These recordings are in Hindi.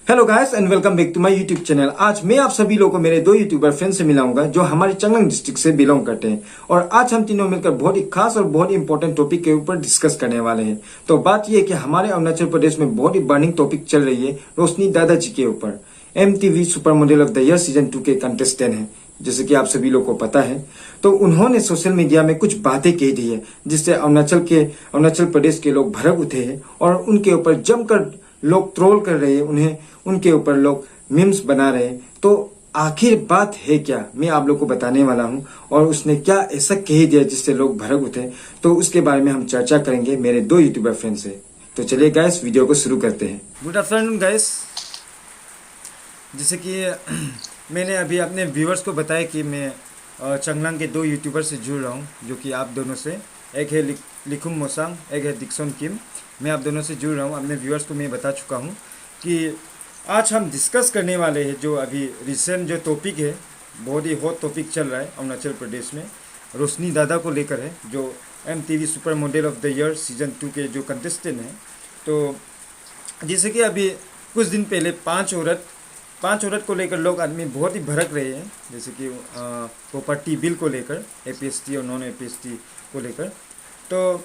Hello guys and welcome back to my YouTube channel. आज मैं आप सभी लोगों को मेरे दो यूट्यूबर फ्रेंड से मिलाऊंगा जो हमारे चंगलांग डिस्ट्रिक्ट से बिलोंग करते हैं। और आज हम तीनों मिलकर बहुत ही खास और बहुत ही इंपॉर्टेंट टॉपिक के ऊपर डिस्कस करने वाले हैं। तो बात यह है कि हमारे अरुणाचल प्रदेश में बहुत ही बर्निंग टॉपिक चल रही है रोशनी दादाजी के ऊपर। MTV super model of the year season 2 के कंटेस्टेंट है, जैसे कि आप सभी लोग को पता है। तो उन्होंने सोशल मीडिया में कुछ बातें कह दी है जिससे अरुणाचल प्रदेश के लोग भड़क उठे हैं और उनके ऊपर जमकर लोग ट्रोल कर रहे हैं, उन्हें उनके ऊपर लोग मीम्स बना रहे हैं। तो आखिर बात है क्या, मैं आप लोग को बताने वाला हूं। और उसने क्या ऐसा कह दिया जिससे लोग भड़क उठे, तो उसके बारे में हम चर्चा करेंगे मेरे दो यूट्यूबर फ्रेंड से। तो चलिए गाइस वीडियो को शुरू करते हैं। Good afternoon guys. जैसे कि मैंने अभी अपने व्यूअर्स को बताया कि मैं चंगलांग के दो यूट्यूबर से जुड़ रहा हूँ, जो कि आप दोनों से, एक है लिखुम मोसांग, एक है दिक्सोन किम। मैं आप दोनों से जुड़ रहा हूँ। अपने व्यूअर्स को मैं बता चुका हूँ कि आज हम डिस्कस करने वाले हैं जो अभी रिसेंट जो टॉपिक है, बहुत ही हॉट टॉपिक चल रहा है अरुणाचल प्रदेश में, रोशनी दादा को लेकर है, जो MTV super model of the year season 2 के जो कंटेस्टेंट हैं। तो जैसे कि अभी कुछ दिन पहले पांच औरत को लेकर लोग आदमी बहुत ही भड़क रहे हैं, जैसे कि प्रॉपर्टी बिल को लेकर, APST और नॉन APST को लेकर। तो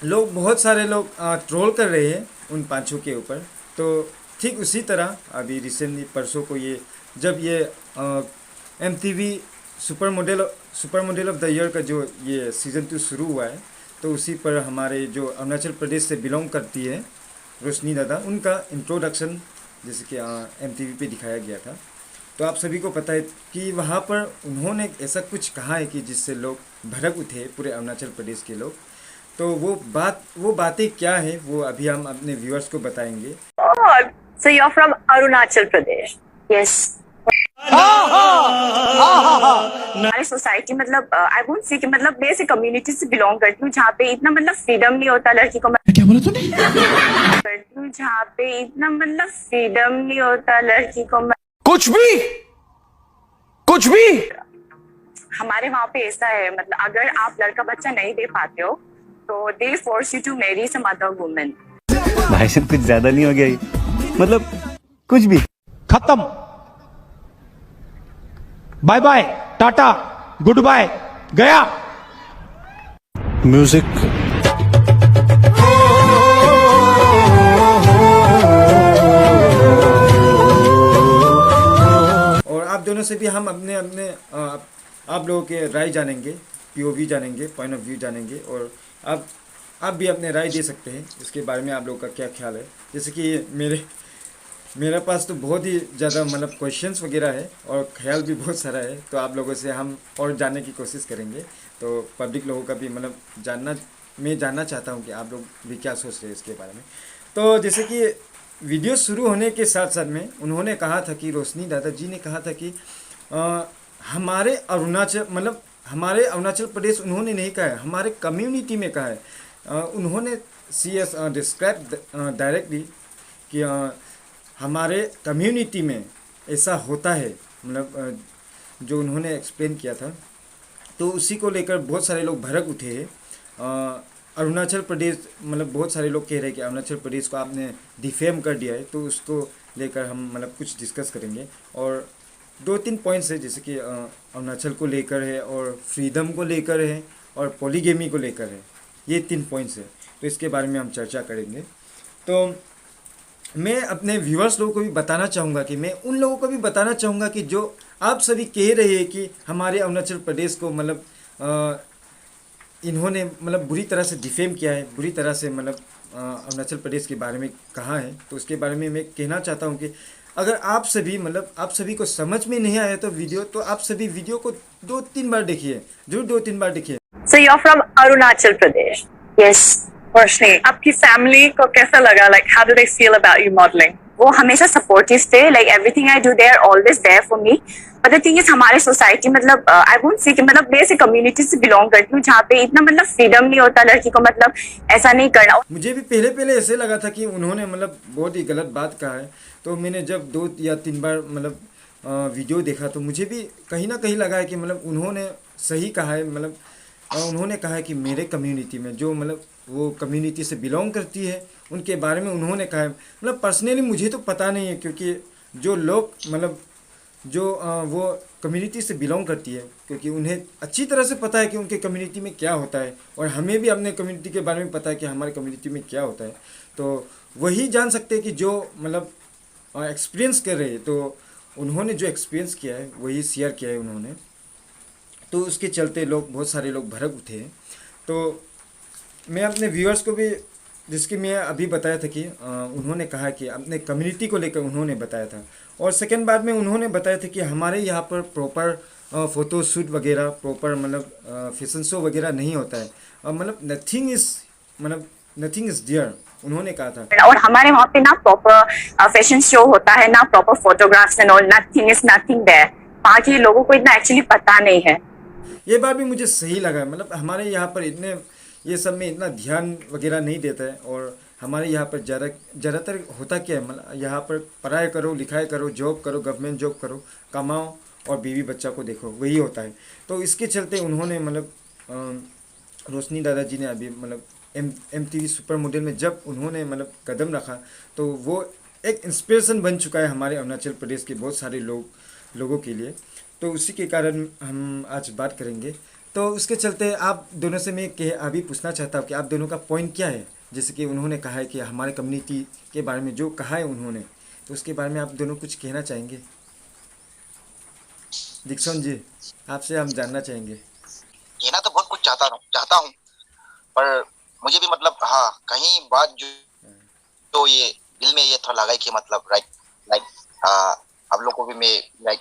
लोग, बहुत सारे लोग ट्रोल कर रहे हैं उन पांचों के ऊपर। तो ठीक उसी तरह अभी रिसेंटली परसों को जब ये MTV super model of the year का जो ये सीज़न 2 शुरू हुआ है, तो उसी पर हमारे जो अरुणाचल प्रदेश से बिलोंग करती है रोशनी दादा, उनका इंट्रोडक्शन जैसे कि MTV पे दिखाया गया था। तो आप सभी को पता है कि वहाँ पर उन्होंने ऐसा कुछ कहा है कि जिससे लोग भड़क उठे, पूरे अरुणाचल प्रदेश के लोग। तो वो बातें क्या है, वो अभी हम अपने व्यूअर्स को बताएंगे। So you're from Arunachal Pradesh? Yes. हमारी सोसाइटी मतलब आई वोंट से कि मतलब मैं ऐसे कम्युनिटी से बिलोंग करती हूँ जहाँ पे इतना मतलब फ्रीडम नहीं होता लड़की को। क्या बोला तूने? करती हूँ जहाँ पे इतना मतलब फ्रीडम नहीं होता लड़की को। कुछ भी हमारे वहाँ पे ऐसा है, मतलब अगर आप लड़का बच्चा नहीं दे पाते हो तो they force you to marry some other women. भाई साहब कुछ ज्यादा नहीं हो गया ये? मतलब कुछ भी खत्म। Bye bye, tata, goodbye, गया। म्यूजिक। और आप दोनों से भी हम अपने अपने आप लोगों के राय जानेंगे, POV जानेंगे, पॉइंट ऑफ व्यू जानेंगे। और आप भी अपने राय दे सकते हैं इसके बारे में, आप लोगों का क्या ख्याल है। जैसे कि मेरे पास तो बहुत ही ज़्यादा मतलब क्वेश्चंस वगैरह है और ख्याल भी बहुत सारा है। तो आप लोगों से हम और जानने की कोशिश करेंगे। तो पब्लिक लोगों का भी मतलब मैं जानना चाहता हूँ कि आप लोग भी क्या सोच रहे हैं इसके बारे में। तो जैसे कि वीडियो शुरू होने के साथ साथ में उन्होंने कहा था कि रोशनी दादाजी ने कहा था कि हमारे अरुणाचल प्रदेश, उन्होंने नहीं कहा है, हमारे कम्युनिटी में कहा है। उन्होंने CS डिस्क्राइब डायरेक्टली कि हमारे कम्युनिटी में ऐसा होता है, मतलब जो उन्होंने एक्सप्लेन किया था। तो उसी को लेकर बहुत सारे लोग भड़क उठे हैं। अरुणाचल प्रदेश, मतलब बहुत सारे लोग कह रहे हैं कि अरुणाचल प्रदेश को आपने डिफेम कर दिया है। तो उसको लेकर हम मतलब कुछ डिस्कस करेंगे। और 2-3 पॉइंट्स है, जैसे कि अरुणाचल को लेकर है, और फ्रीडम को लेकर है, और पॉलीगेमी को लेकर है। ये 3 पॉइंट्स है, तो इसके बारे में हम चर्चा करेंगे। तो मैं अपने व्यूअर्स लोगों को भी बताना चाहूँगा कि मैं उन लोगों को भी बताना चाहूँगा कि जो आप सभी कह रहे हैं कि हमारे अरुणाचल प्रदेश को मतलब इन्होंने मतलब बुरी तरह से डिफेम किया है, बुरी तरह से मतलब अरुणाचल प्रदेश के बारे में कहा है। तो उसके बारे में मैं कहना चाहता हूँ कि अगर आप सभी को समझ में नहीं आया तो आप सभी वीडियो को 2-3 बार देखिए, जरूर 2-3 बार देखिए। So you're from Arunachal Pradesh? Yes. रोशनी, आपकी फैमिली को कैसा लगा? Like how do they feel about you modelling? वो हमेशा सपोर्टिव थे, like everything I do they are always there for me. But the thing is हमारे सोसाइटी मतलब आई वोंट से कि मतलब मैं ऐसे कम्युनिटी से बिलोंग करती हूँ जहाँ पे इतना मतलब फ्रीडम नहीं होता लड़की को, मतलब ऐसा नहीं करना। मुझे भी पहले ऐसे लगा था कि उन्होंने मतलब बहुत ही गलत बात कहा है। तो मैंने जब 2 या 3 बार मतलब वीडियो देखा तो मुझे भी कहीं ना कहीं लगा है कि मतलब उन्होंने सही कहा है। मतलब उन्होंने कहा है कि मेरे कम्युनिटी में जो मतलब वो कम्युनिटी से बिलोंग करती है उनके बारे में उन्होंने कहा है। मतलब पर्सनली मुझे तो पता नहीं है, क्योंकि जो लोग मतलब जो वो कम्युनिटी से बिलोंग करती है, क्योंकि उन्हें अच्छी तरह से पता है कि उनके कम्युनिटी में क्या होता है, और हमें भी अपने कम्युनिटी के बारे में पता है कि हमारे कम्युनिटी में क्या होता है। तो वही जान सकते हैं कि जो मतलब एक्सपीरियंस कर रहे हैं, तो उन्होंने जो एक्सपीरियंस किया है वही शेयर किया है उन्होंने। तो उसके चलते लोग, बहुत सारे लोग भड़क उठे हैं। तो मैं अपने व्यूअर्स को भी, जिसकी मैं अभी बताया था कि उन्होंने कहा कि अपने कम्युनिटी को लेकर उन्होंने बताया था। और सेकेंड बात में उन्होंने बताया था कि हमारे यहाँ पर प्रॉपर फ़ोटो शूट वगैरह, प्रॉपर मतलब फैशन शो वगैरह नहीं होता है। मतलब नथिंग इज़ देयर, उन्होंने कहा था। और हमारे वहाँ पे ना प्रॉपर फैशन शो होता है, ना proper photographs and all, nothing there. वहाँ के लोगों को इतना एक्चुअली पता नहीं है। ये बात भी मुझे सही लगा। मतलब हमारे यहाँ पर इतने ये सब में इतना ध्यान वगैरह नहीं देता है। और हमारे यहाँ पर ज़्यादातर होता क्या है, मतलब यहाँ पर पढ़ाई करो, लिखाई करो, जॉब करो, गवर्नमेंट जॉब करो, कमाओ और बीवी बच्चा को देखो, वही होता है। तो इसके चलते उन्होंने मतलब रोशनी दादाजी ने अभी मतलब MTV सुपर मॉडल में जब उन्होंने मतलब कदम रखा, तो वो एक इंस्पिरेशन बन चुका है हमारे अरुणाचल प्रदेश के बहुत सारे लोगों के लिए। तो उसी के कारण हम आज बात करेंगे। तो उसके चलते आप दोनों से मैं अभी पूछना चाहता हूँ कि आप दोनों का पॉइंट क्या है। जैसे कि उन्होंने कहा है कि हमारे कम्युनिटी के बारे में जो कहा है उन्होंने, तो उसके बारे में आप दोनों कुछ कहना चाहेंगे। दीक्षण जी, आपसे हम जानना चाहेंगे। कहना तो बहुत कुछ चाहता हूँ, पर मुझे भी मतलब हाँ कहीं बात जो तो ये दिल में ये थोड़ा लगा है कि मतलब लाइक आप लोग को भी मैं लाइक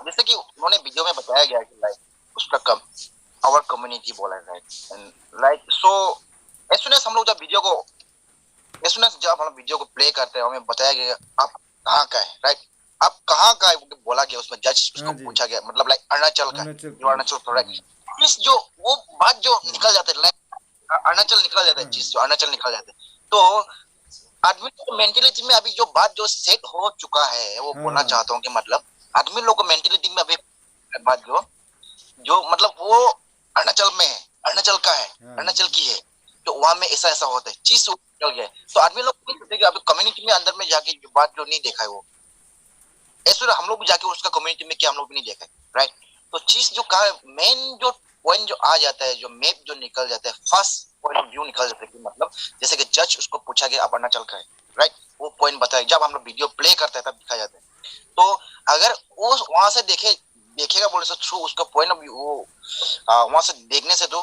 जैसे कि उन्होंने वीडियो में बताया गया कि लाइक उसका कम आवर कम्युनिटी बोला है, right. And like so as soon as हम लोग जब हम वीडियो को प्ले करते हैं, हमें बताया गया आप कहाँ का है, राइट। आप कहाँ का है बोला गया, उसमें जज उसको पूछा गया, मतलब लाइक अरुणाचल का, जो अरुणाचल प्रोडक्ट जो वो बात जो निकल जाते हैं, लाइक अरुणाचल निकल जाता है, चीज जो अरुणाचल निकल जाते हैं। तो आदमी को मेंटेलिटी में अभी जो बात जो सेट हो चुका है, वो बोलना चाहता हूँ कि मतलब आदमी लोग को मेंटेलिटी में अभी बात जो मतलब वो अरुणाचल में है, अरुणाचल का है, अरुणाचल की है, तो वहां में ऐसा ऐसा होता है, चीज निकल गया। तो आदमी लोग नहीं सोचते कि अभी कम्युनिटी में अंदर में जाके जो बात जो नहीं देखा है वो ऐसे हम लोग भी जाके उसका कम्युनिटी में क्या हम लोग भी नहीं देखा है, राइट। तो चीज जो कहा मेन जो पॉइंट जो आ जाता है, जो मैप जो निकल जाता है, फर्स्ट पॉइंट ऑफ व्यू निकल जाता है कि मतलब जैसे कि जज उसको पूछा गया आप अरुणाचल का है, राइट। वो पॉइंट बताया जब हम लोग वीडियो प्ले करते हैं तब दिखा जाता है। तो अगर वो वहां से देखेगा बोले तो थ्रू उसका पॉइंट ऑफ व्यू वो वहां से देखने से तो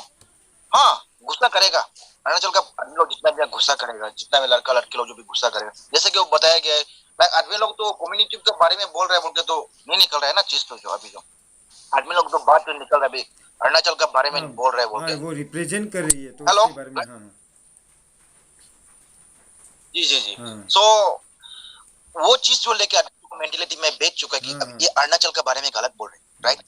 हाँ गुस्सा करेगा, अरुणाचल का आदमी लोग जितना भी गुस्सा करेगा, जितना भी लड़का लड़के लोग जो भी गुस्सा करेगा। जैसे कि वो बताया गया है, आदमी लोग तो कम्युनिटी के बारे में बोल रहे हैं बोल के तो नहीं निकल रहा है ना चीज। तो जो अभी जो आदमी लोग तो बात तो निकल रहा है अभी अरुणाचल के बारे में बोल रहे हैं बोल के, वो रिप्रेजेंट कर रही है तो हेलो उसके बारे में। हाँ जी सो वो चीज जो लेके मेंटेलिटी में बेच चुका है कि अब ये अरुणाचल के बारे में गलत बोल रहे हैं, राइट।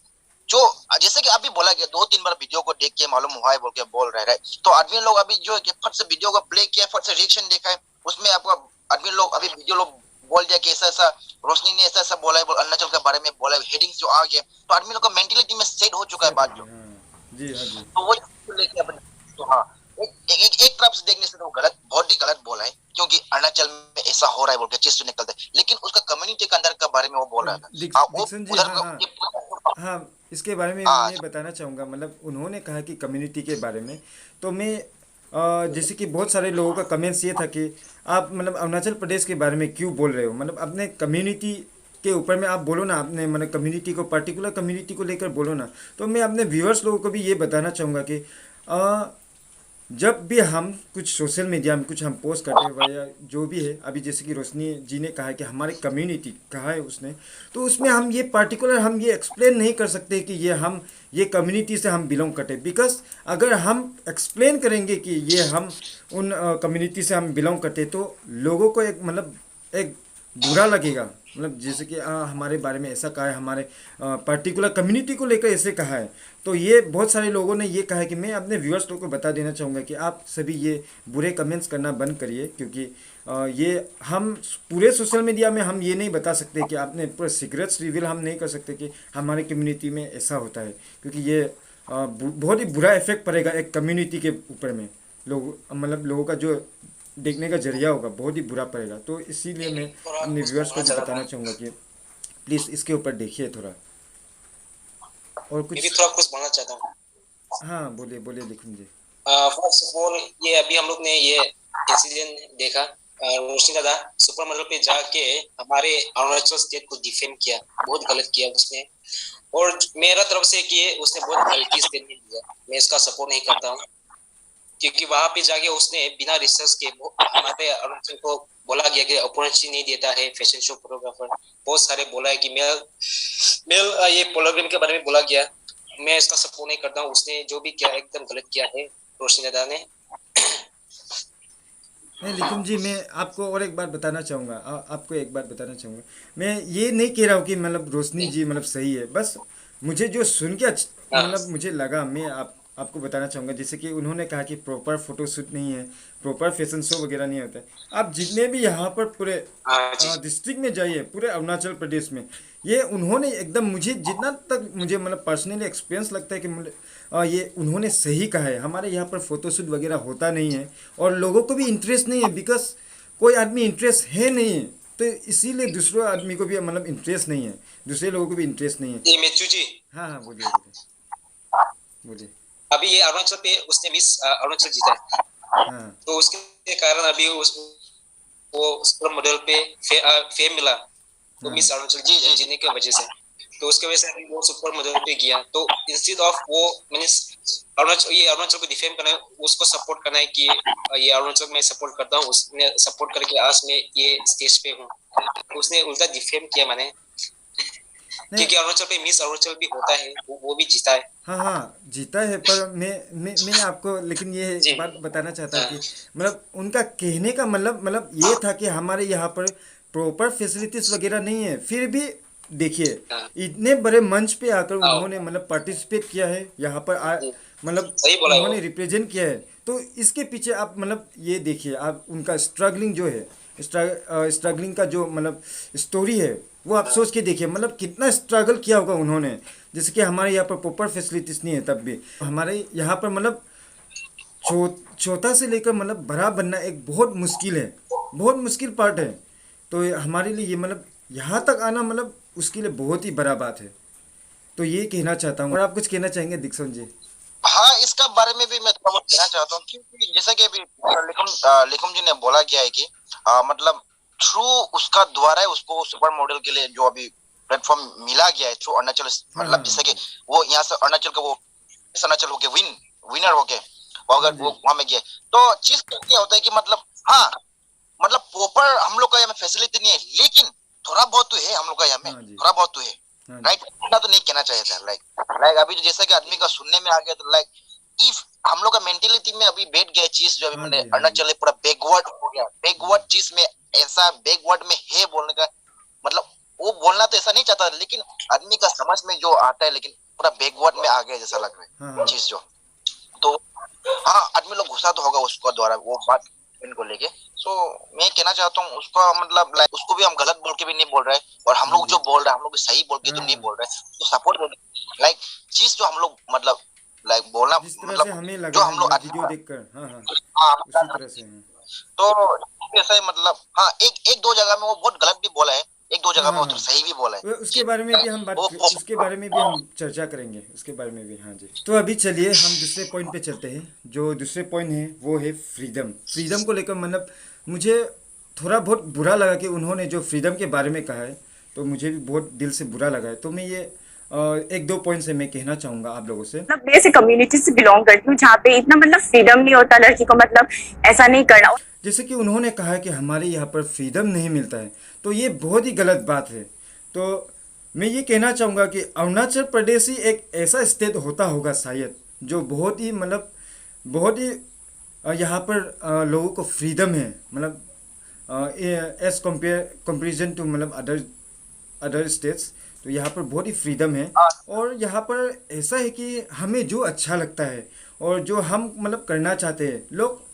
जो जैसे कि अभी बोला गया 2-3 बार वीडियो को देख के मालूम हुआ है बोल के बोल रहे हैं, राइट। तो आदमी लोग अभी जो है फट से वीडियो को प्ले किया, फट से रिएक्शन देखा है, उसमें आपको आदमी लोग अभी वीडियो लोग बोल दिया कि ऐसा ऐसा रोशनी ने ऐसा ऐसा बोला है, अरुणाचल के बारे में बोला है, हेडिंग्स जो आ गया, तो आदमी लोग का मेंटेलिटी में सेट हो चुका है बात जो। जी हाँ जी। तो वो लेके अपने तो हाँ एक तरफ से देखने से तो गलत, बहुत ही गलत बोला है, क्योंकि अरुणाचल में ऐसा हो रहा है बोल के चीज निकलता है, लेकिन उसका कम्युनिटी के अंदर के बारे में वो बोल रहा था। वो उधर हाँ, इसके बारे में मैं बताना चाहूँगा। मतलब उन्होंने कहा कि कम्युनिटी के बारे में, तो मैं जैसे कि बहुत सारे लोगों का कमेंट्स ये था कि आप मतलब अरुणाचल प्रदेश के बारे में क्यों बोल रहे हो, मतलब अपने कम्युनिटी के ऊपर में आप बोलो ना, अपने मतलब कम्युनिटी को, पर्टिकुलर कम्युनिटी को लेकर बोलो ना। तो मैं अपने व्यूअर्स लोगों को भी ये बताना चाहूँगा कि जब भी हम कुछ सोशल मीडिया में कुछ हम पोस्ट करते हैं या जो भी है, अभी जैसे कि रोशनी जी ने कहा कि हमारे कम्युनिटी कहा है उसने, तो उसमें हम ये पर्टिकुलर हम ये एक्सप्लेन नहीं कर सकते कि ये कम्युनिटी से हम बिलोंग करते, बिकॉज अगर हम एक्सप्लेन करेंगे कि ये हम उन कम्युनिटी से हम बिलोंग करते तो लोगों को एक बुरा लगेगा। मतलब जैसे कि हमारे बारे में ऐसा कहा है, हमारे पर्टिकुलर कम्युनिटी को लेकर ऐसे कहा है। तो ये बहुत सारे लोगों ने ये कहा है कि मैं अपने व्यूअर्स लोगों को बता देना चाहूँगा कि आप सभी ये बुरे कमेंट्स करना बंद करिए, क्योंकि ये हम पूरे सोशल मीडिया में हम ये नहीं बता सकते कि आपने पूरे सीक्रेट्स रिवील हम नहीं कर सकते कि हमारे कम्युनिटी में ऐसा होता है, क्योंकि ये बहुत ही बुरा इफेक्ट पड़ेगा एक कम्युनिटी के ऊपर में। लोग मतलब लोगों का जो देखने का जरिया होगा बहुत ही बुरा पड़ेगा। तो इसीलिए मैं अपने व्यूअर्स को भी बताना चाहूँगा कि प्लीज़ इसके ऊपर देखिए थोड़ा। और मैं भी कुछ? थोड़ा कुछ बोलना चाहता हूँ। हाँ बोलिए बोलिए लिखूँ जी। फर्स्ट ऑफ ऑल, ये अभी हम लोग ने ये इंसिडेंट देखा, रोशनी दादा सुपर मॉडल पे जाके हमारे अरुणाचल स्टेट को डिफेंड किया, बहुत गलत किया उसने। और मेरा तरफ से कि उसने बहुत गलती स्टेटमेंट दिया, मैं इसका सपोर्ट नहीं करता हूँ, क्योंकि वहां पे जाके उसने बिना रिसर्च के हमारे अरुणाचल को बोला गया कि अपॉर्चुनिटी नहीं देता है फैशन शो फोटोग्राफर, बहुत सारे बोला है कि मेल ये पोलोग्राम के बारे में बोला गया। मैं इसका सपोर्ट नहीं करता हूँ, उसने जो भी किया एकदम गलत किया है रोशनी दादा ने। नहीं लिकुम जी, मैं आपको और एक बात बताना चाहूँगा, आपको एक बात बताना चाहूँगा। मैं ये नहीं कह रहा हूँ कि मतलब रोशनी जी मतलब सही है, बस मुझे जो सुन के मतलब मुझे लगा, मैं आपको बताना चाहूँगा। जैसे कि उन्होंने कहा कि प्रॉपर फोटोशूट नहीं है, प्रॉपर फैशन शो वगैरह नहीं होता है। आप जितने भी यहाँ पर पूरे डिस्ट्रिक्ट में जाइए, पूरे अरुणाचल प्रदेश में, ये उन्होंने एकदम मुझे जितना तक मुझे मतलब पर्सनली एक्सपीरियंस लगता है कि मुझे ये उन्होंने सही कहा है। हमारे यहाँ पर फोटोशूट वगैरह होता नहीं है और लोगों को भी इंटरेस्ट नहीं है, बिकॉज कोई आदमी इंटरेस्ट है नहीं है, तो इसीलिए दूसरे आदमी को भी मतलब इंटरेस्ट नहीं है, दूसरे लोगों को भी इंटरेस्ट नहीं है। ये मेचू जी, हाँ हाँ बोलिए बोलिए बोलिए। अभी ये अरुणाचल पे उसने मिस अरुणाचल जीता है, हाँ तो उसके कारण अभी वो सुपर मॉडल पे फेम मिला, तो मिस अरुणाचल जीतने की वजह से, तो उसके वजह से अभी वो सुपर मॉडल पे गया। तो इंस्टेड ऑफ वो मींस अरुणाचल को डिफेंड करना है, उसको सपोर्ट करना है कि ये अरुणाचल मैं सपोर्ट करता हूँ, उसने सपोर्ट करके आज मैं ये स्टेज पे हूँ, उसने उल्टा डिफेंड किया मैंने, क्योंकि अरुणाचल पे मिस अरुणाचल भी होता है, वो भी जीता है। हाँ हाँ जीता है, पर मैं आपको लेकिन ये बात बताना चाहता हूँ कि मतलब उनका कहने का मतलब ये था कि हमारे यहाँ पर प्रॉपर फैसिलिटीज वगैरह नहीं है, फिर भी देखिए इतने बड़े मंच पे आकर उन्होंने मतलब पार्टिसिपेट किया है, यहाँ पर मतलब उन्होंने रिप्रेजेंट किया है। तो इसके पीछे आप मतलब ये देखिए, आप उनका स्ट्रगलिंग जो है, स्ट्रगलिंग का जो मतलब स्टोरी है वो आप सोच के देखिए, मतलब कितना स्ट्रगल किया होगा उन्होंने। जैसे कि हमारे यहाँ पर प्रॉपर फैसिलिटीज़ नहीं है, तब भी हमारे यहाँ पर मतलब छोटा से लेकर मतलब बड़ा बनना एक बहुत मुश्किल है, बहुत मुश्किल पार्ट है। तो हमारे लिए ये मतलब यहाँ तक आना मतलब उसके लिए बहुत ही बड़ा बात है। तो ये कहना चाहता हूँ। और आप कुछ कहना चाहेंगे दिक्सन जी? हाँ, इसका बारे में भी मैं थोड़ा बहुत कहना चाहता हूँ, क्योंकि जैसा कि अभी लिकुम जी ने बोला गया है कि मतलब थ्रू उसका द्वारा उसको सुपर मॉडल के लिए जो अभी प्लेटफॉर्म मिला गया है थ्रू अरुणाचल, मतलब जैसे कि वो यहाँ से अरुणाचल का वो अरुणाचल होके विनर होके वो अगर वो वहां में गया, तो चीज क्या होता है कि मतलब हाँ, मतलब प्रॉपर हम लोग का यहाँ में फैसिलिटी नहीं है, लेकिन थोड़ा बहुत तो है हम लोग का यहाँ में, थोड़ा बहुत तो है, राइट। इतना तो नहीं कहना चाहिए था। लाइक अभी तो जैसा कि आदमी का सुनने में आ गया, तो लाइक इफ हम लोग का मेंटेलिटी में अभी बैठ गया चीज, जो अभी मैंने अरुणाचल पूरा बैकवर्ड हो गया, बैकवर्ड चीज में ऐसा बैकवर्ड में है बोलने का मतलब, वो बोलना तो ऐसा नहीं चाहता, लेकिन आदमी का समझ में जो आता है, लेकिन पूरा बैकवर्ड में आ गया जैसा लग रहा है चीज जो। तो हाँ, आदमी लोग गुस्सा तो होगा उसको द्वारा वो बात इनको लेके। सो मैं कहना चाहता हूँ उसका मतलब लाइक उसको भी हम गलत बोल के भी नहीं बोल रहे, और हम लोग जो बोल रहे हैं हम लोग सही बोल के तो नहीं बोल रहे, तो सपोर्ट लाइक चीज जो हम लोग मतलब लाइक बोलना मतलब हमें लगा जो हम लोग वीडियो देखकर उसी तरह से है। तो ऐसा ही मतलब हाँ, एक दो जगह में वो बहुत गलत भी बोला है, एक दो जगह में वो तो सही भी बोला है। उसके बारे में भी हम उसके बारे में भी हम चर्चा करेंगे, उसके बारे में भी। हाँ जी, तो अभी चलिए हम दूसरे पॉइंट पे चलते हैं। जो दूसरे पॉइंट है वो है फ्रीडम। फ्रीडम को लेकर मतलब मुझे थोड़ा बहुत बुरा लगा कि उन्होंने जो फ्रीडम के बारे में कहा है, तो मुझे भी बहुत दिल से बुरा लगा है। तो मैं ये एक दो पॉइंट से मैं कहना चाहूँगा आप लोगों से। मतलब मैं ऐसे कम्युनिटी से बिलोंग करती हूँ जहाँ पे इतना मतलब फ्रीडम नहीं होता लड़की को, मतलब ऐसा नहीं करना। जैसे कि उन्होंने कहा कि हमारे यहाँ पर फ्रीडम नहीं मिलता है, तो ये बहुत ही गलत बात है। तो मैं ये कहना चाहूँगा कि अरुणाचल प्रदेश ही एक ऐसा स्टेट होता होगा शायद जो बहुत ही मतलब बहुत ही यहाँ पर लोगों को फ्रीडम है, मतलब एज कंपेरिजन टू मतलब अदर स्टेट्स। तो यहाँ पर बहुत ही फ्रीडम है, और यहाँ पर ऐसा है कि हमें जो अच्छा लगता है और जो हम मतलब करना चाहते हैं लोग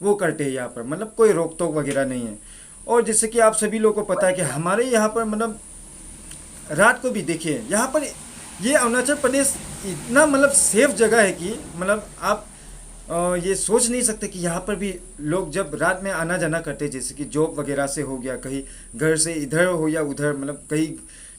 वो करते हैं यहाँ पर, मतलब कोई रोक टोक वगैरह नहीं है। और जैसे कि आप सभी लोगों को पता है कि हमारे यहाँ पर मतलब रात को भी देखिए, यहाँ पर ये अरुणाचल प्रदेश इतना मतलब सेफ जगह है कि मतलब आप ये सोच नहीं सकते कि यहाँ पर भी लोग जब रात में आना जाना करते, जैसे कि जॉब वगैरह से हो गया, कहीं घर से इधर हो या उधर, मतलब कहीं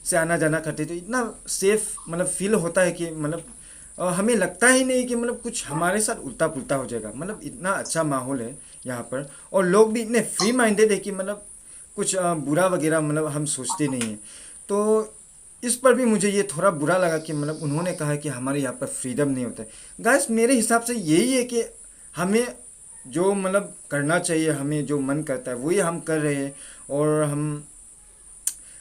से आना जाना करते, तो इतना सेफ मतलब फील होता है कि मतलब हमें लगता ही नहीं कि मतलब कुछ हमारे साथ उल्टा पुल्टा हो जाएगा। मतलब इतना अच्छा माहौल है यहाँ पर, और लोग भी इतने फ्री माइंडेड है कि मतलब कुछ बुरा वगैरह मतलब हम सोचते नहीं हैं। तो इस पर भी मुझे ये थोड़ा बुरा लगा कि मतलब उन्होंने कहा कि हमारे यहाँ पर फ्रीडम नहीं होता है। गाइस मेरे हिसाब से यही है कि हमें जो मतलब करना चाहिए, हमें जो मन करता है वही हम कर रहे हैं, और हम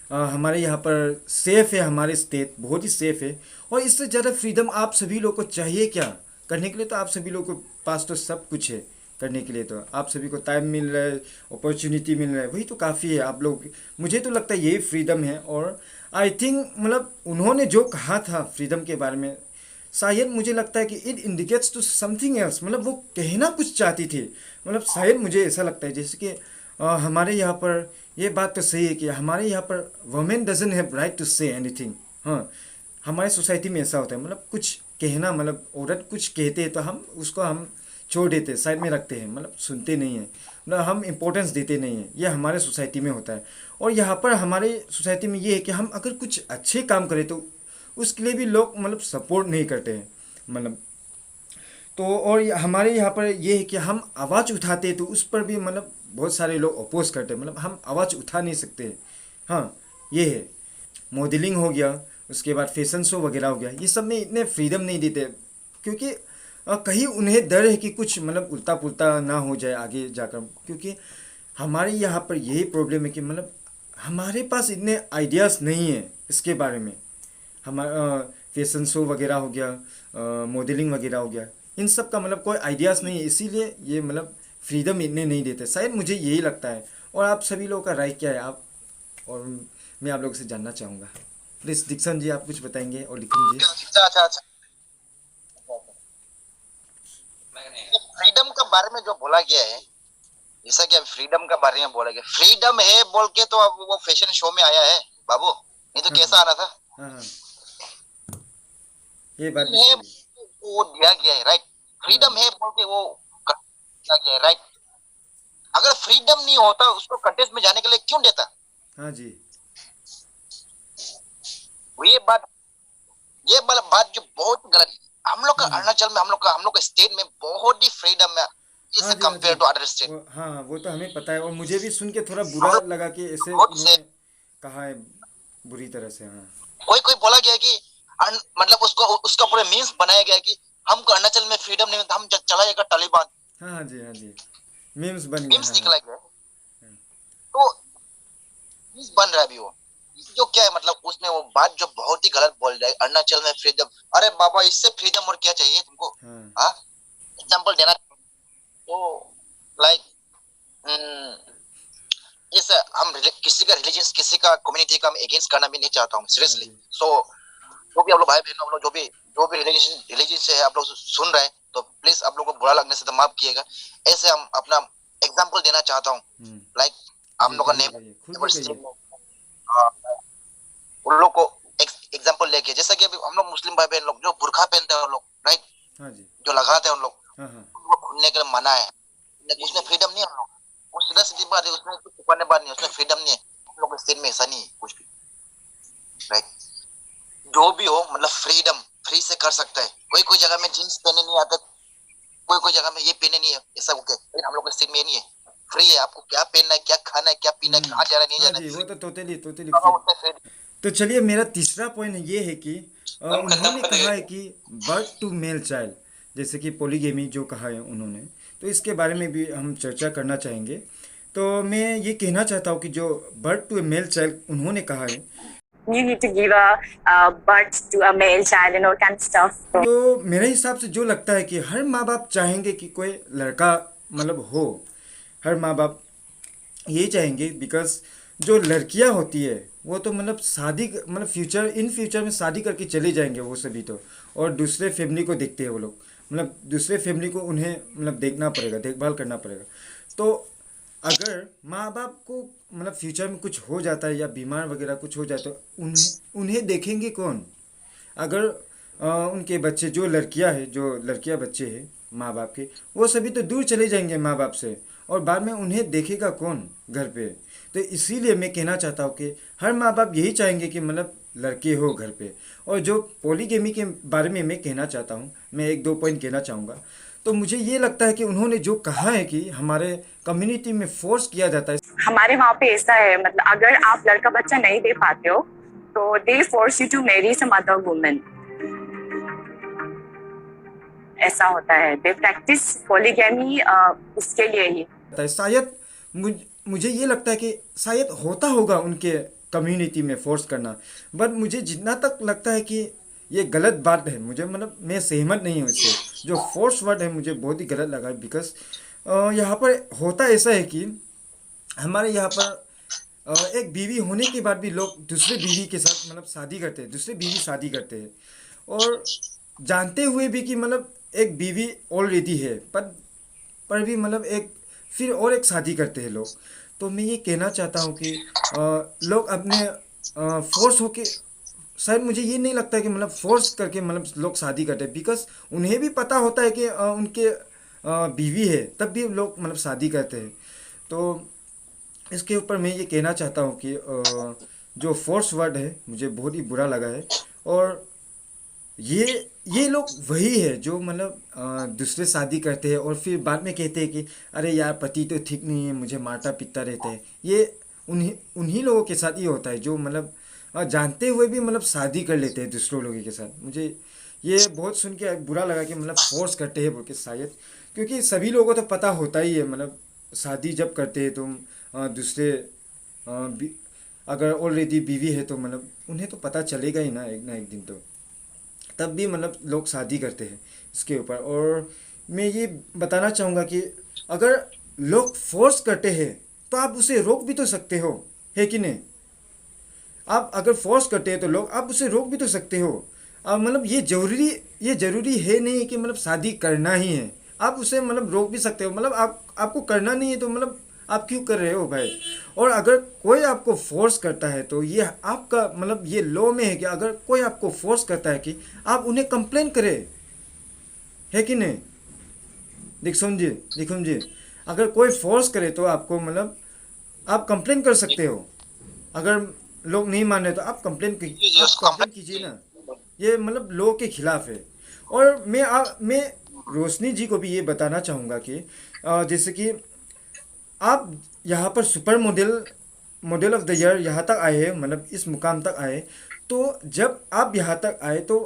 हमारे यहाँ पर सेफ़ है, हमारे स्टेट बहुत ही सेफ़ है। और इससे ज़्यादा फ्रीडम आप सभी लोग को चाहिए क्या करने के लिए? तो आप सभी लोग के पास तो सब कुछ है करने के लिए, तो आप सभी को टाइम मिल रहा है, अपॉर्चुनिटी मिल रहा है, वही तो काफ़ी है आप लोग। मुझे तो लगता है यही फ्रीडम है। और आई थिंक मतलब उन्होंने जो कहा था फ्रीडम के बारे में, शायद मुझे लगता है कि it indicates to something else, मतलब वो कहना कुछ चाहती थी। मतलब शायद मुझे ऐसा लगता है जैसे कि हमारे यहाँ पर ये बात तो सही है कि हमारे यहाँ पर women doesn't have right to say anything. हाँ, हमारे सोसाइटी में ऐसा होता है, मतलब कुछ कहना, मतलब औरत कुछ कहते हैं तो हम उसको हम छोड़ देते हैं, साइड में रखते हैं, मतलब सुनते नहीं हैं, मतलब हम इम्पोर्टेंस देते नहीं हैं। ये हमारे सोसाइटी में होता है। और यहाँ पर हमारे सोसाइटी में ये है कि हम अगर कुछ अच्छे काम करें तो उसके लिए भी लोग मतलब सपोर्ट नहीं करते हैं, मतलब। तो और हमारे यहाँ पर ये है कि हम आवाज़ उठाते हैं तो उस पर भी मतलब बहुत सारे लोग अपोज करते हैं, मतलब हम आवाज़ उठा नहीं सकते। हाँ, ये है। मॉडलिंग हो गया, उसके बाद फैशन शो वगैरह हो गया, ये सब में इतने फ्रीडम नहीं देते, क्योंकि कहीं उन्हें डर है कि कुछ मतलब उल्टा पुल्टा ना हो जाए आगे जाकर। क्योंकि हमारे यहाँ पर यही प्रॉब्लम है कि मतलब हमारे पास इतने आइडियाज़ नहीं है इसके बारे में। हमारा फैशन शो वगैरह हो गया, मॉडलिंग वगैरह हो गया, इन सब का मतलब कोई आइडियाज़ नहीं है, इसीलिए ये मतलब फ्रीडम इतने नहीं देते, शायद मुझे यही लगता है। और आप सभी लोगों का राय क्या है? आप और मैं आप लोगों से जानना चाहूँगा। प्लीज़ दीक्षण जी आप कुछ बताएंगे, और लिखन जी। अच्छा अच्छा अच्छा, फ्रीडम के बारे में जो बोला गया है, जैसा कि अब फ्रीडम के बारे में बोला गया, फ्रीडम है बोल के तो अब वो फैशन शो में आया है बाबू, नहीं तो कैसा आना था? हाँ हाँ, ये बात भी है सही है। वो दिया गया है, राइट। फ्रीडम है बोल के वो दिया गया है, राइट। अगर फ्रीडम नहीं होता उसको कंटेस्ट में जाने के लिए क्यों देता? हाँ जी, ये बात, बात जो बहुत गलत है। हम लोग का अरुणाचल में, हम लोग का स्टेट में बहुत ही फ्रीडम है हाँ इसे जी, हाँ जी। Compare to other state. हाँ, वो तो हमें पता है, और मुझे भी सुन के थोड़ा हम बुरा लोग लगा कि ऐसे बहुत से, उन्होंने कहा है बुरी तरह से। हाँ कोई कोई बोला गया कि मतलब उसको उसका पूरा मीम्स बनाया गया कि हमको अरुणाचल में फ्रीडम नहीं मिलता, हम चला जाएगा तालिबान। हाँ हाँ जी, हाँ जी, मीम्स बन गया। मीम्स हाँ हाँ निकला गया, तो मीम्स बन रहा है अभी वो। जो क्या है मतलब उसमें वो बात जो बहुत ही गलत बोल रहा है, अरुणाचल में फ्रीडम। अरे बाबा, इससे फ्रीडम और क्या चाहिए तुमको? हाँ हाँ, एग्जाम्पल देना तो लाइक इस हम किसी का रिलीजन, किसी का कम्युनिटी का अगेंस्ट करना भी नहीं चाहता हूँ हाँ सीरियसली। जी, सो जो भी आप लोग भाई बहन, आप लोग जो भी रिलीजन से है, आप लोग सुन रहे हैं तो प्लीज आप लोग को बुरा लगने से तो माफ किएगा। ऐसे हम अपना एग्जाम्पल देना चाहता हूँ, लाइक हम जी, लोग का कहिए कहिए, खुल के नेबर कहिए। उन लोग को एग्जाम्पल लेके, जैसा कि अभी हम लोग मुस्लिम भाई बहन लोग जो बुरखा पहनते हैं, उन लोग राइट, हाँ जी, जो लगाते हैं उन लोग, हाँ हाँ, उनको खुलने के लिए मना है, लेकिन उसमें फ्रीडम नहीं है। हम लोग वो सीधा सीधी बात है, उसमें कुछ छुपाने बात नहीं है, उसमें फ्रीडम नहीं है। हम लोग के स्टेट में ऐसा नहीं है कुछ भी, राइट। जो भी हो मतलब फ्रीडम फ्री से कर सकता है। कोई कोई जगह में जींस पहने नहीं आता, कोई कोई जगह में ये पहने नहीं है, ऐसा होके, लेकिन हम लोग के स्टेट में ये नहीं है। फ्री है, आपको क्या पहनना है, क्या खाना है, क्या पीना है, कहाँ जाना है, नहीं हाँ जाना जी, वो है, तो टोटली टोटली फ्री। फ्री। उसमें फ्री। तो चलिए, मेरा तीसरा पॉइंट ये है कि हम खत्म उन्होंने कर कहा है देंगे। कि बर्थ टू मेल चाइल्ड, जैसे कि पोलीगेमी जो कहा है उन्होंने, तो इसके बारे में भी हम चर्चा करना चाहेंगे। तो मैं ये कहना चाहता हूँ कि जो बर्थ टू मेल चाइल्ड उन्होंने कहा है, You need to give a birth to a male child and all kind of stuff. तो मेरे हिसाब से जो लगता है कि हर माँ बाप चाहेंगे कि कोई लड़का मतलब हो। हर माँ बाप यही चाहेंगे, बिकॉज जो लड़कियां होती है वो तो मतलब शादी मतलब फ्यूचर इन फ्यूचर में शादी करके चले जाएंगे वो सभी तो, और दूसरे फैमिली को देखते हैं वो लोग, मतलब दूसरे फैमिली को उन्हें मतलब देखना पड़ेगा, देखभाल करना पड़ेगा। तो अगर माँ बाप को मतलब फ्यूचर में कुछ हो जाता है या बीमार वगैरह कुछ हो जाए तो उन्हें उन्हें देखेंगे कौन? अगर उनके बच्चे जो लड़कियां हैं, जो लड़कियां बच्चे हैं माँ बाप के, वो सभी तो दूर चले जाएंगे माँ बाप से, और बाद में उन्हें देखेगा कौन घर पे। तो इसीलिए मैं कहना चाहता हूँ कि हर माँ बाप यही चाहेंगे कि मतलब लड़के हो घर पे। और जो पॉलीगेमी के बारे में मैं कहना चाहता हूँ, मैं एक दो पॉइंट कहना चाहूँगा। तो मुझे ये लगता है कि उन्होंने जो कहा है कि हमारे कम्युनिटी में फोर्स किया जाता है। हमारे वहाँ पे ऐसा है, मतलब अगर आप लड़का बच्चा नहीं दे पाते हो तो they force you to marry some other women. ऐसा होता है, दे प्रैक्टिस पॉलीगैमी इसके लिए ही। शायद मुझे ये लगता है कि शायद होता होगा उनके कम्युनिटी में फोर्स करना, बट मुझे जितना तक लगता है कि ये गलत बात है। मुझे मतलब मैं सहमत नहीं हूँ इससे। जो फोर्स वर्ड है मुझे बहुत ही गलत लगा, बिकॉज यहाँ पर होता ऐसा है कि हमारे यहाँ पर एक बीवी होने के बाद भी लोग दूसरे बीवी के साथ मतलब शादी करते हैं, दूसरे बीवी शादी करते हैं, और जानते हुए भी कि मतलब एक बीवी ऑलरेडी है, पर भी मतलब एक फिर और एक शादी करते हैं लोग। तो मैं ये कहना चाहता हूँ कि लोग अपने फोर्स होके, शायद मुझे ये नहीं लगता कि मतलब फोर्स करके मतलब लोग शादी करते हैं, बिकॉज उन्हें भी पता होता है कि उनके बीवी है, तब भी लोग मतलब शादी करते हैं। तो इसके ऊपर मैं ये कहना चाहता हूँ कि जो फोर्स वर्ड है मुझे बहुत ही बुरा लगा है। और ये लोग वही है जो मतलब दूसरे शादी करते हैं और फिर बाद में कहते हैं कि अरे यार पति तो ठीक नहीं है, मुझे मारता पीटता रहता है। ये उन्हीं लोगों के साथ ये होता है जो मतलब जानते हुए भी मतलब शादी कर लेते हैं दूसरों लोगों के साथ। मुझे ये बहुत सुन के बुरा लगा कि मतलब फोर्स करते हैं बोल के, शायद क्योंकि सभी लोगों को तो पता होता ही है, मतलब शादी जब करते हैं तुम दूसरे अगर ऑलरेडी बीवी है तो मतलब उन्हें तो पता चलेगा ही ना एक दिन तो, तब भी मतलब लोग शादी करते हैं इसके ऊपर। और मैं ये बताना चाहूँगा कि अगर लोग फोर्स करते हैं तो आप उसे रोक भी तो सकते हो, है कि नहीं? आप अगर फोर्स करते हैं तो लोग आप उसे रोक भी तो सकते हो। मतलब ये ज़रूरी है नहीं कि मतलब शादी करना ही है, आप उसे मतलब रोक भी सकते हो। मतलब आपको करना नहीं है तो मतलब आप क्यों कर रहे हो भाई? और अगर कोई आपको फोर्स करता है तो ये आपका मतलब ये लॉ में है कि अगर कोई आपको फोर्स करता है कि आप उन्हें कंप्लेन करें, है कि नहीं? देखो जी, अगर कोई फोर्स करे तो आपको मतलब आप कंप्लेन कर सकते हो। अगर लोग नहीं मान रहे तो आप कंप्लेन कीजिए ना। ये मतलब लॉ के खिलाफ है। और मैं रोशनी जी को भी ये बताना चाहूँगा कि जैसे कि आप यहाँ पर super model of the year यहाँ तक आए हैं, मतलब इस मुकाम तक आए। तो जब आप यहाँ तक आए तो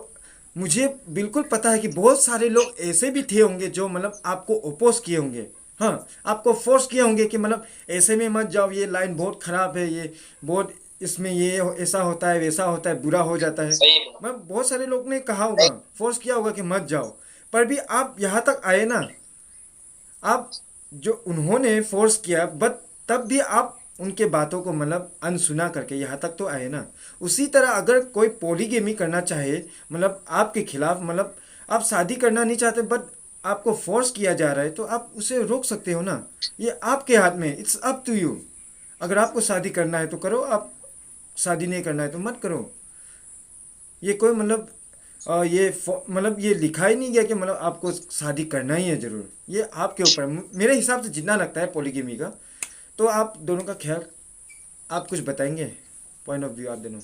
मुझे बिल्कुल पता है कि बहुत सारे लोग ऐसे भी थे होंगे जो मतलब आपको ओपोज किए होंगे, हाँ, आपको फोर्स किए होंगे कि मतलब ऐसे में मत जाओ, ये लाइन बहुत ख़राब है, ये बहुत इसमें ये ऐसा होता है वैसा होता है, बुरा हो जाता है। मतलब बहुत सारे लोग ने कहा होगा, फोर्स किया होगा कि मत जाओ, पर भी आप यहाँ तक आए ना। आप जो उन्होंने फोर्स किया बट तब भी आप उनके बातों को मतलब अनसुना करके यहाँ तक तो आए ना। उसी तरह अगर कोई पॉलीगेमी करना चाहे, मतलब आपके खिलाफ, मतलब आप शादी करना नहीं चाहते बट आपको फोर्स किया जा रहा है, तो आप उसे रोक सकते हो ना। ये आपके हाथ में, इट्स अप टू यू। अगर आपको शादी करना है तो करो, आप शादी नहीं करना है तो मत करो। ये कोई मतलब मतलब ये लिखा ही नहीं गया कि मतलब आपको शादी करना ही है ज़रूर। ये आपके ऊपर मेरे हिसाब से जितना लगता है पॉलीगेमी का। तो आप दोनों का ख्याल, आप कुछ बताएंगे, पॉइंट ऑफ व्यू आप दोनों?